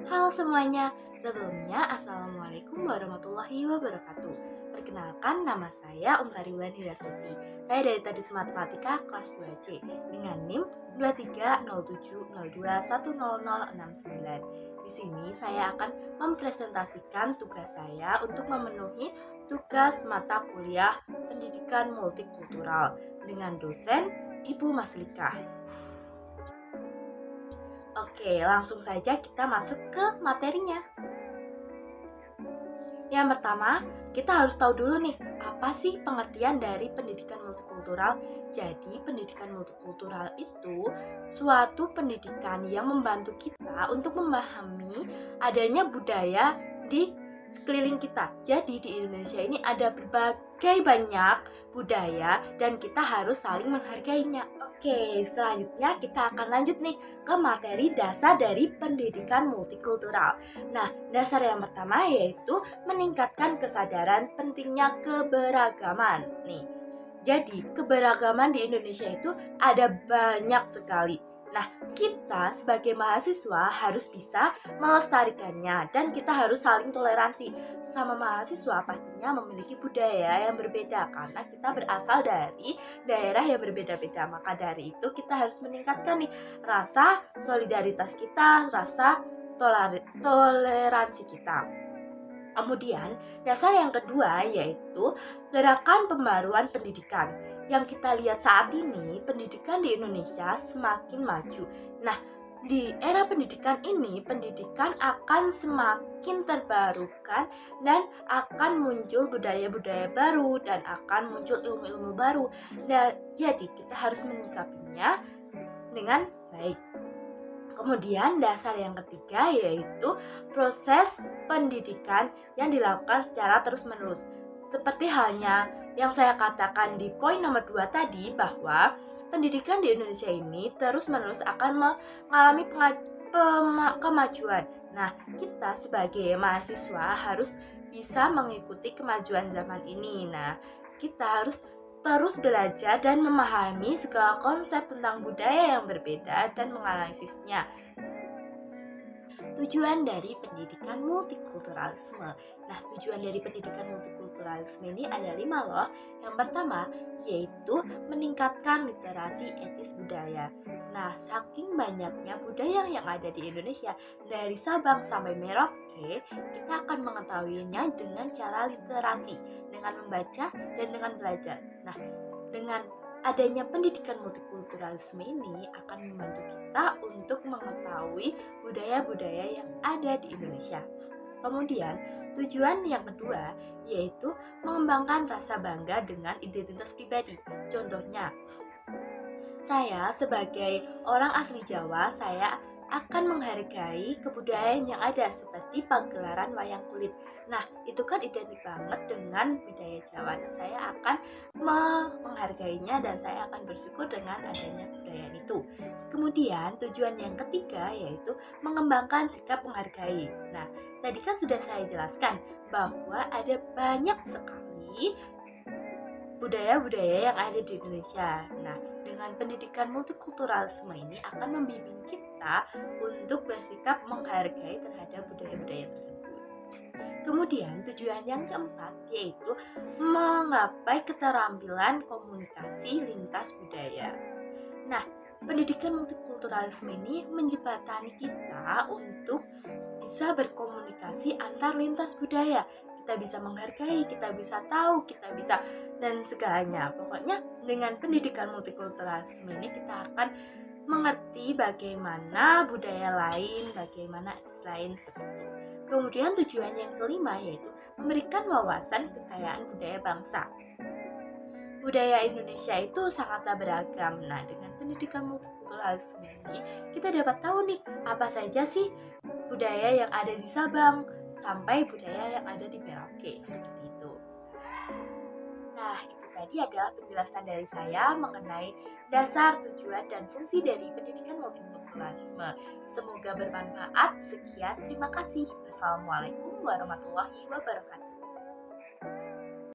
Halo semuanya, sebelumnya Assalamualaikum warahmatullahi wabarakatuh. Perkenalkan, nama saya Untari Wulan Hidastuti. Saya dari Tadus Matematika kelas 2C dengan NIM 230702100069. Di sini saya akan mempresentasikan tugas saya untuk memenuhi tugas mata kuliah Pendidikan Multikultural dengan dosen Ibu Maslika. Oke, langsung saja kita masuk ke materinya. Yang pertama, kita harus tahu dulu nih, apa sih pengertian dari pendidikan multikultural? Jadi, pendidikan multikultural itu suatu pendidikan yang membantu kita untuk memahami adanya budaya di sekeliling kita. Jadi, di Indonesia ini ada berbagai banyak budaya dan kita harus saling menghargainya. Oke, selanjutnya kita akan lanjut nih ke materi dasar dari pendidikan multikultural. Nah, dasar yang pertama yaitu meningkatkan kesadaran pentingnya keberagaman. Nih, jadi keberagaman di Indonesia itu ada banyak sekali. Nah, kita sebagai mahasiswa harus bisa melestarikannya dan kita harus saling toleransi. Sama mahasiswa pastinya memiliki budaya yang berbeda karena kita berasal dari daerah yang berbeda-beda. Maka dari itu kita harus meningkatkan nih rasa solidaritas kita, rasa toleransi kita. Kemudian, dasar yang kedua yaitu gerakan pembaruan pendidikan. Yang kita lihat saat ini, pendidikan di Indonesia semakin maju. Nah, di era pendidikan ini, pendidikan akan semakin terbarukan dan akan muncul budaya-budaya baru dan akan muncul ilmu-ilmu baru. Nah, jadi kita harus menyikapinya dengan baik. Kemudian dasar yang ketiga yaitu proses pendidikan yang dilakukan secara terus-menerus. Seperti halnya yang saya katakan di poin nomor 2 tadi bahwa pendidikan di Indonesia ini terus-menerus akan mengalami kemajuan. Nah, kita sebagai mahasiswa harus bisa mengikuti kemajuan zaman ini. Nah, kita harus terus belajar dan memahami segala konsep tentang budaya yang berbeda dan menganalisisnya. Tujuan dari pendidikan multikulturalisme. Nah, tujuan dari pendidikan multikulturalisme ini ada 5 loh. Yang pertama, yaitu meningkatkan literasi etis budaya. Nah, saking banyaknya budaya yang ada di Indonesia, dari Sabang sampai Merauke, kita akan mengetahuinya dengan cara literasi, dengan membaca dan dengan belajar. Nah, dengan adanya pendidikan multikulturalisme ini akan membantu kita untuk mengetahui budaya-budaya yang ada di Indonesia. Kemudian, tujuan yang kedua yaitu mengembangkan rasa bangga dengan identitas pribadi. Contohnya, saya sebagai orang asli Jawa, saya akan menghargai kebudayaan yang ada seperti pagelaran wayang kulit. Nah, itu kan identik banget dengan budaya Jawa. Nah, saya akan menghargainya dan saya akan bersyukur dengan adanya kebudayaan itu. Kemudian, tujuan yang ketiga yaitu mengembangkan sikap menghargai. Nah, tadi kan sudah saya jelaskan bahwa ada banyak sekali budaya-budaya yang ada di Indonesia. Nah, dengan pendidikan multikulturalisme ini akan membimbing kita untuk bersikap menghargai terhadap budaya-budaya tersebut. Kemudian tujuan yang keempat yaitu menggapai keterampilan komunikasi lintas budaya. Nah, pendidikan multikulturalisme ini menjembatani kita untuk bisa berkomunikasi antar lintas budaya. Kita bisa menghargai, kita bisa tahu, kita bisa dan segalanya. Pokoknya dengan pendidikan multikulturalisme ini kita akan mengerti bagaimana budaya lain, bagaimana etis lain seperti itu. Kemudian tujuan yang kelima yaitu memberikan wawasan kekayaan budaya bangsa. Budaya Indonesia itu sangatlah beragam. Nah, dengan pendidikan multikulturalisme ini kita dapat tahu nih apa saja sih budaya yang ada di Sabang sampai budaya yang ada di Merauke seperti itu. Nah, itu tadi adalah penjelasan dari saya mengenai dasar, tujuan, dan fungsi dari pendidikan multikulturalisme. Semoga bermanfaat. Sekian, terima kasih. Wassalamualaikum warahmatullahi wabarakatuh.